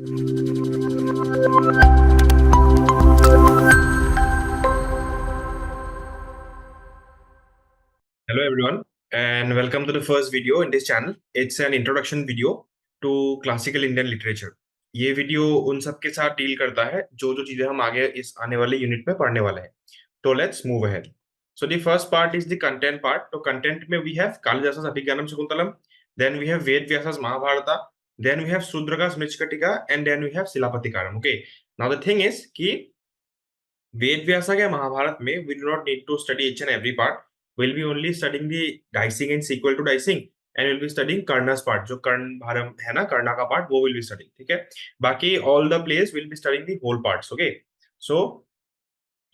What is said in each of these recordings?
Hello everyone and welcome to the first video in this channel. It's an introduction video to classical Indian literature. ये video उन सब के साथ deal करता है जो जो चीजें हम आगे इस आने वाले यूनिट में पढ़ने वाले हैं. तो let's move ahead. So the first part is the content part. तो content में we have Kalidas's Abhijnanam Shakuntalam, then we have Ved Vyas's Mahabharata, then we have Shudraka's Mrichchhakatika and then we have Silappatikaram. Okay. Now the thing is कि वेद व्यासा के महाभारत में we do not need to study each and every part. We'll be only studying the dicing and sequel to dicing and we'll be studying Karna's part. जो कर्ण भारम है ना, कर्णा का part वो will be studying. ठीक है. बाकी all the plays will be studying the whole parts. Okay. So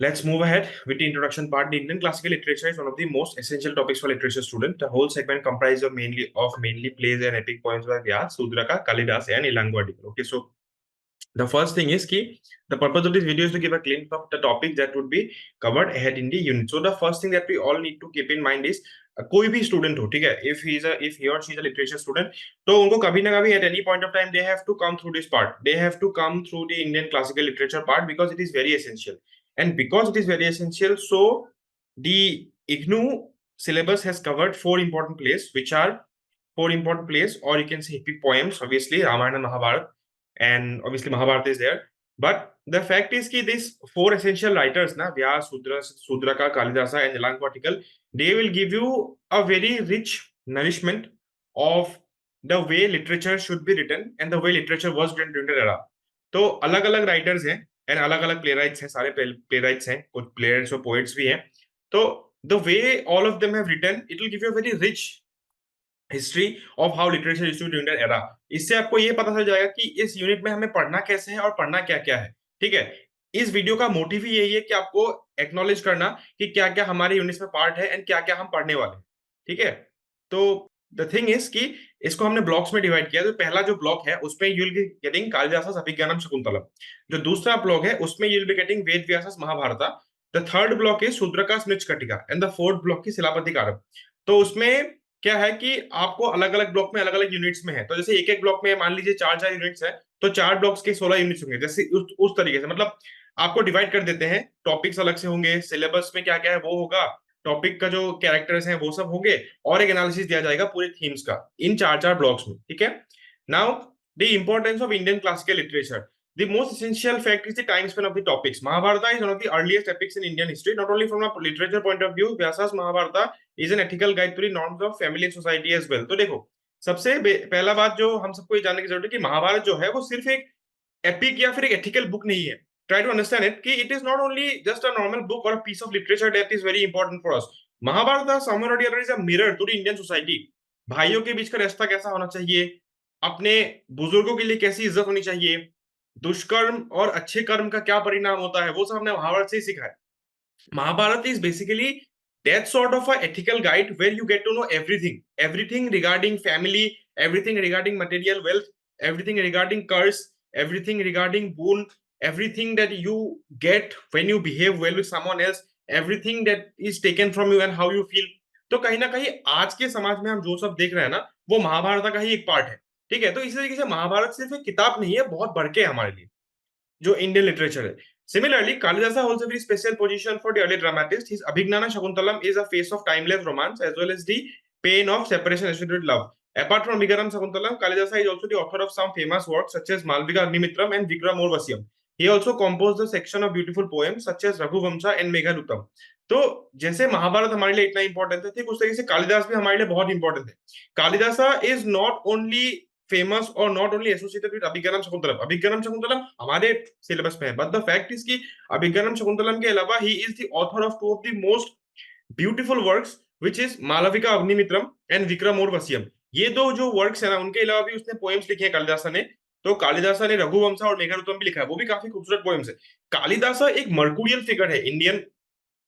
let's move ahead with the introduction part. The Indian classical literature is one of the most essential topics for literature student. The whole segment comprises of mainly plays and epic poems by Vyas, Sudraka, Kalidas, and Ilango. Okay, so the first thing is ki the purpose of this video is to give a glimpse of the topic that would be covered ahead in the unit. So the first thing that we all need to keep in mind is कोई भी student हो, ठीक है, if he or she is a literature student, तो उनको कभी ना कभी at any point of time they have to come through this part. They have to come through the Indian classical literature part because it is very essential. And because it is very essential, so the IGNOU syllabus has covered four important plays, which are four important plays, or you can say epic poems, obviously Ramayana and Mahabharata, and obviously Mahabharata is there. But the fact is that these four essential writers, na, Vyas, Sudraka, Kalidasa, and Nilanka Vartikal, they will give you a very rich nourishment of the way literature should be written and the way literature was written during the era. तो अलग अलग writers हैं and अलग अलग play rights हैं, सारे play rights हैं, कुछ प्लेयर्स और पोएट्स भी हैं. तो the way all of them have written, it will give you a very rich history of how literature used to be during that era. इससे आपको ये पता चल जाएगा कि इस यूनिट में हमें पढ़ना कैसे है और पढ़ना क्या क्या है. ठीक है. इस वीडियो का मोटिव ही यही है कि आपको एक्नॉलेज करना कि क्या क्या हमारे यूनिट्स में पार्ट है एंड क्या क्या हम पढ़ने वाले हैं. ठीक है. तो द थिंग इज कि इसको हमने ब्लॉक्स में डिवाइड किया. तो पहला जो ब्लॉक है उसमें you will be getting Kalidas's Abhijnanam Shakuntalam. जो दूसरा ब्लॉक है उसमें you will be getting Ved Vyas's Mahabharata. The third block is Shudraka's Mrichchhakatika and the fourth block की शिलापतिकारम. तो उसमें क्या है कि आपको अलग अलग ब्लॉक में अलग अलग यूनिट्स में है. तो जैसे एक एक ब्लॉक में मान लीजिए चार चार यूनिट्स है, तो चार ब्लॉक्स के 16 यूनिट्स होंगे. जैसे उस तरीके से मतलब आपको डिवाइड कर देते हैं. टॉपिक्स अलग से होंगे, सिलेबस में क्या क्या है वो होगा, टॉपिक का जो कैरेक्टर्स हैं वो सब होंगे, और एक एनालिसिस दिया जाएगा पूरे थीम्स का इन चार चार ब्लॉक्स में. ठीक है. Now the importance of Indian classical literature. The most essential fact is the time span of the topics. Mahabharata is one of the earliest epics in Indian history. Not only from a literature point of view, Vyasa's Mahabharata is an ethical guide to the norms of family and society as well. तो देखो, सबसे पहला बात जो हम सबको ये जानने की जरूरत है कि महाभारत जो है वो सिर्फ एक एपिक या फिर एक एथिकल बुक नहीं है. Try to understand it कि it is not only just a normal book or a piece of literature that is very important for us. Mahabharata somewhere or the other is a mirror to the Indian society. भाइयों के बीच का रिश्ता कैसा होना चाहिए, अपने बुजुर्गों के लिए कैसी इज्जत होनी चाहिए, दुष्कर्म और अच्छे कर्म का क्या परिणाम होता है, वो सब हमने महाभारत से ही सीखा है. Mahabharata is basically that sort of a ethical guide where you get to know everything regarding family, everything regarding material wealth, everything regarding curse, everything regarding boon, everything that you get when you behave well with someone else, everything that is taken from you and how you feel. तो कहीं ना कहीं आज के समाज में हम जो सब देख रहे हैं ना, वो महाभारत का ही एक पार्ट है. ठीक है. तो इसी तरीके से महाभारत सिर्फ एक किताब नहीं है, बहुत बढ़ के हमारे लिए जो इंडियन लिटरेचर है. Similarly, Kalidasa holds a very special position for the early dramatist. His Abhignana Shakuntalam is a face of timeless romance as well as the pain of separation associated with love. Apart from Abhignana Shakuntalam, Kalidasa is also the author of some famous works such as Malvika Agnimitram and Vikramorvasiam. He also composed a section of beautiful poems such as Raghuvamsha and Meghadutam. तो जैसे महाभारत हमारे लिए इतना important है, ठीक उस तरीके से कालिदास भी हमारे लिए बहुत इंपॉर्टेंट है. Kalidasa is not only famous और not only associated with Abhijnanam Shakuntalam. Abhijnanam Shakuntalam हमारे सिलेबस में है, बट द फैक्ट इज कि अभिज्ञानम शकुंतलम के अलावा he is the author of two of the most beautiful works which is Malavika Agnimitram and Vikramorvashiyam. ये दो जो वर्क्स है ना, उनके अलावा भी उसने पोएम्स लिखे हैं कालिदासा ने. तो कालिदासा ने रघुवंशा और मेघदूतम भी लिखा है, वो भी काफी खूबसूरत पोएम्स है. कालिदासा एक मर्कुरियल फिगर है इंडियन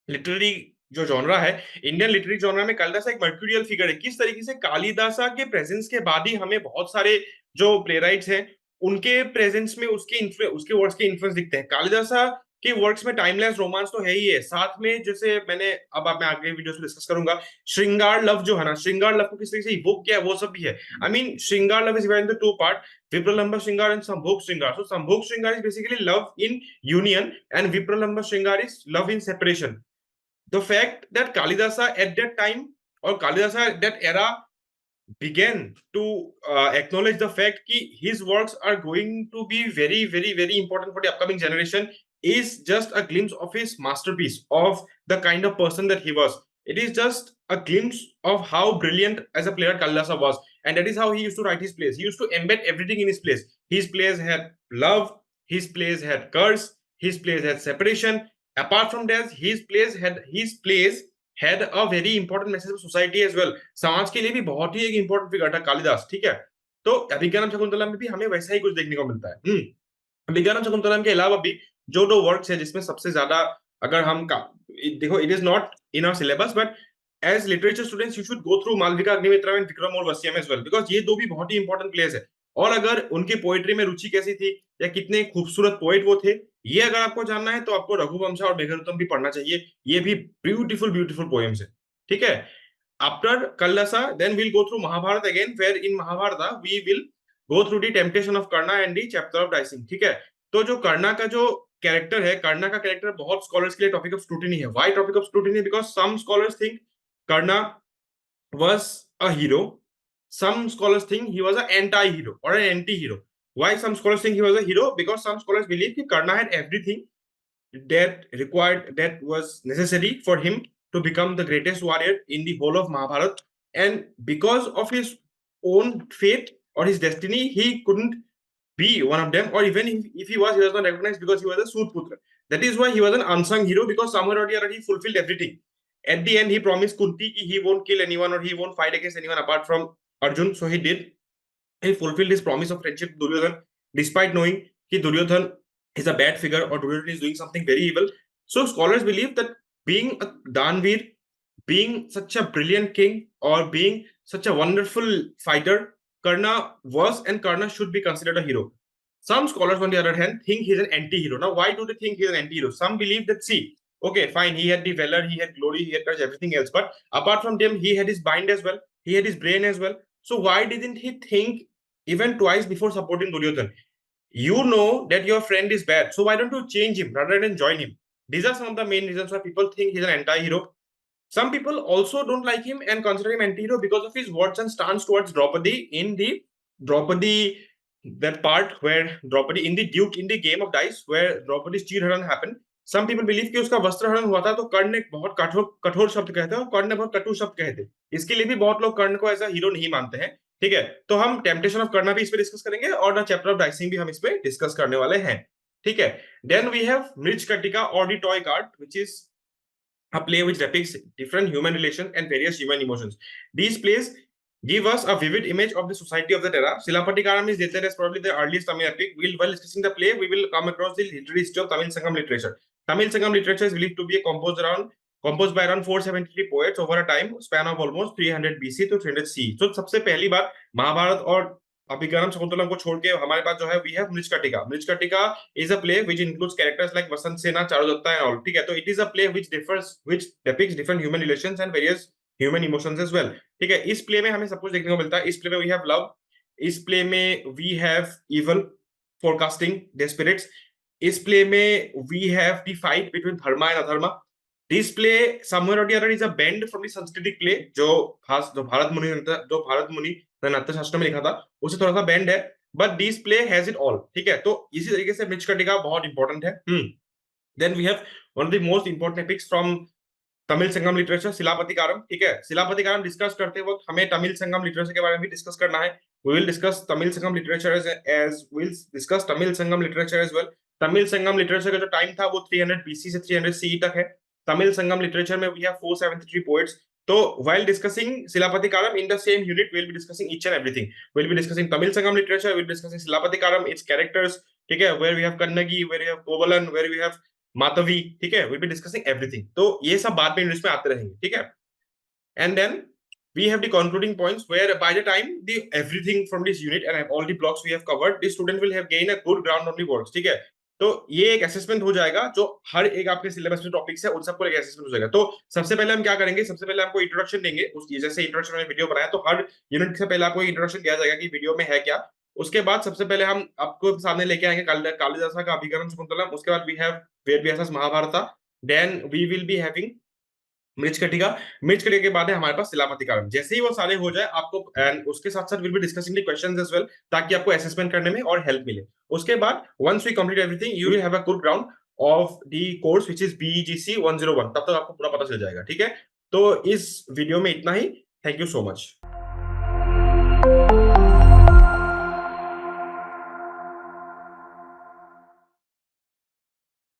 लिटरेरी जो जॉनरा है. इंडियन लिटरेरी जॉनरा में कालिदासा एक मर्क्यूरियल फिगर है. किस तरीके से कालिदासा के प्रेजेंस के बाद ही हमें बहुत सारे जो प्लेराइट्स हैं उनके प्रेजेंस में उसके वर्ड्स के इन्फ्लुएंस दिखते हैं. कालिदासा कि वर्क्स में टाइमलेस रोमांस तो है ही है, साथ में जैसे मैंने अब मैं आगे वीडियोस में डिस्कस करूंगा, श्रृंगार लव जो है ना, श्रृंगार लव को किस तरीके से इवोक किया है वो सब भी है। I mean shringar love is divided into two part, vipralamba shringar and sambhog shringar. So sambhog shringar is basically love in union and vipralamba shringar is love in separation. The fact that Kalidasa at that time, or Kalidasa at that era, began to acknowledge the fact that his works are going to be very, very, very important for the upcoming generation is just a glimpse of his masterpiece, of the kind of person that he was. It is just a glimpse of how brilliant as a player Kalidasa was. And that is how he used to write his plays. He used to embed everything in his plays. His plays had love, his plays had curse, his plays had separation. Apart from that, his plays had a very important message of society as well. समाज के लिए भी बहुत ही एक important figure था कालिदास, ठीक है। तो अभिज्ञानम शकुंतलम में भी हमें वैसा ही कुछ देखने को मिलता है। अभिज्ञानम शकुंतलम के अलावा भी जो दो वर्क्स है जिसमें सबसे ज्यादा, अगर हम देखो, it is not in our syllabus, but as literature students you should go through Malavika Agnimitram and Vikramorvashiyam as well, because ये दो भी बहुत ही इंपॉर्टेंट प्लेयर्स है। और अगर उनकी पोएट्री में रुचि कैसी थी या कितने खूबसूरत पोएट वो थे, ये अगर आपको जानना है तो आपको रघुवंशा और मेघदूतम भी पढ़ना चाहिए। ये भी ब्यूटीफुल ब्यूटीफुल पोएम्स है, ठीक है। After Kalasa, then we'll go through Mahabharata again, where in Mahabharata we will go through the temptation of Karna and the chapter of dicing, ठीक है। तो जो कर्णा का जो कैरेक्टर है, कर्णा का कैरेक्टर बहुत स्कॉलर्स के लिए टॉपिक ऑफ स्क्रूटिनी है। Why topic of scrutiny? Because some scholars think Karna was a hero, some scholars think he was an anti-hero or an anti-hero. Why some scholars think he was a hero? Because some scholars believe that Karna had everything that was necessary for him to become the greatest warrior in the whole of Mahabharata, and because of his own fate or his destiny, he couldn't be one of them, or even if he was not recognized because he was a Surputra. That is why he was an unsung hero, because somewhere or the other he fulfilled everything. At the end, he promised Kunti that he won't kill anyone or he won't fight against anyone apart from Arjun. So he did. He fulfilled his promise of friendship to Duryodhan, despite knowing that Duryodhan is a bad figure or Duryodhan is doing something very evil. So scholars believe that being a Danveer, being such a brilliant king, or being such a wonderful fighter, Karna was and Karna should be considered a hero. Some scholars, on the other hand, think he's an anti-hero. Now, why do they think he's an anti-hero? Some believe that, see, okay, fine, he had the valor, he had glory, he had courage, everything else, but apart from them, he had his mind as well, he had his brain as well. So why didn't he think even twice before supporting Duryodhan? You know that your friend is bad, so why don't you change him rather than join him? These are some of the main reasons why people think he's an anti-hero. Some people also don't like him and consider him anti-hero because of his words and stance towards Draupadi in the Draupadi, that part where Draupadi in the Duke, in the game of dice where Draupadi's चीरहरण happened. Some people believe कि उसका वस्त्रहरण हुआ था, तो कर्ण ने बहुत कठोर शब्द कहते हैं और कर्ण ने बहुत कटु शब्द कहते हैं। इसके लिए भी बहुत लोग कर्ण को ऐसा हीरो नहीं मानते हैं, ठीक है। तो हम टेम्पटेशन ऑफ कर्णा भी इस पे डिस्कस करेंगे और द चैप्टर ऑफ डाइसिंग भी हम इस पे डिस्कस करने वाले हैं, ठीक है। देन वी हैव मृज कटिका और the toy card, which is a play which depicts different human relations and various human emotions. These plays give us a vivid image of the society of that era. Silappatikaram is dated as probably the earliest Tamil epic. While discussing the play, we will come across the literary history of Tamil Sangam literature. Tamil Sangam literature is believed to be composed by around 473 poets over a time span of almost 300 BC to 300 CE. So सबसे पहली बार महाभारत और अभिज्ञानम शकुंतलम को छोड़ के हमारे पास जो है we have Mrichchhakatika. Mrichchhakatika is a play which includes characters like Vasant Sena, Charudatta and all, ठीक है। तो it is a play which depicts different human relations and various human emotions as well, ठीक है। इस प्ले में हमें सब कुछ देखने को मिलता है। इस प्ले में वी हैव लव, इस प्ले में we have evil forecasting the spirits, इस प्ले में we have the fight between dharma and adharma. This play somewhere or the other is a bend from the संस्कृतिक प्ले जो भारत मुनि नाट्य शास्त्र में लिखा था, उससे थोड़ा सा बेंड है, but this play has it all, ठीक है। तो इसी तरीके से मृजकटिका बहुत इंपॉर्टेंट है। Then we have one of the most important epics from Tamil Sangam literature, Silappatikaram, ठीक है। सिलापतिकारम डिस्कस करते वक्त हमें तमिल संगम लिटरेचर के बारे में भी डिस्कस करना है। We will discuss Tamil Sangam literature as well. Tamil Sangam literature का जो टाइम था वो 300 BC से 300 CE तक है। तमिल संगम लिटरेचर में we have 473 poets. So while discussing Silapatikaram in the same unit, we'll be discussing each and everything. We'll be discussing Tamil Sangam literature, we'll be discussing Silapatikaram, its characters, ठीक है, where we have Kannagi, where we have Kovalan, where we have Matavi, ठीक है, we'll be discussing everything. तो ये सब बाद में English में आते रहेंगे, ठीक है। And then we have the concluding points where by the time everything from this unit and all the blocks we have covered, the student will have gained a good ground on the works, ठीक है। तो ये एक assessment हो जाएगा जो हर एक आपके सिलेबस में टॉपिक्स है उन सबको एक असेसमेंट हो जाएगा। तो सबसे पहले हम क्या करेंगे, सबसे पहले आपको इंट्रोडक्शन देंगे उस जैसे इंट्रोडक्शन में वीडियो बनाया तो हर यूनिट से पहले आपको इंट्रोडक्शन दिया जाएगा कि वीडियो में है क्या। उसके बाद सबसे पहले हम आपको सामने लेके आएंगे कालिदासा का अभिकरण शाकुंतलम। उसके बाद we have Ved Vyas Mahabharata. Then we will be having Mrichchhakatika. मिर्च कटिका के बाद है हमारे पास सिलापति कारण। जैसे ही वो सारे हो जाए आपको, एंड उसके साथ साथ will be discussing the questions as well, ताकि आपको असेसमेंट करने में और हेल्प मिले। उसके बाद once we complete everything you will have a good ground of the course which is BGC 101। तब तक आपको पूरा पता चल जाएगा। ठीक है, तो इस वीडियो में इतना ही। Thank you so much.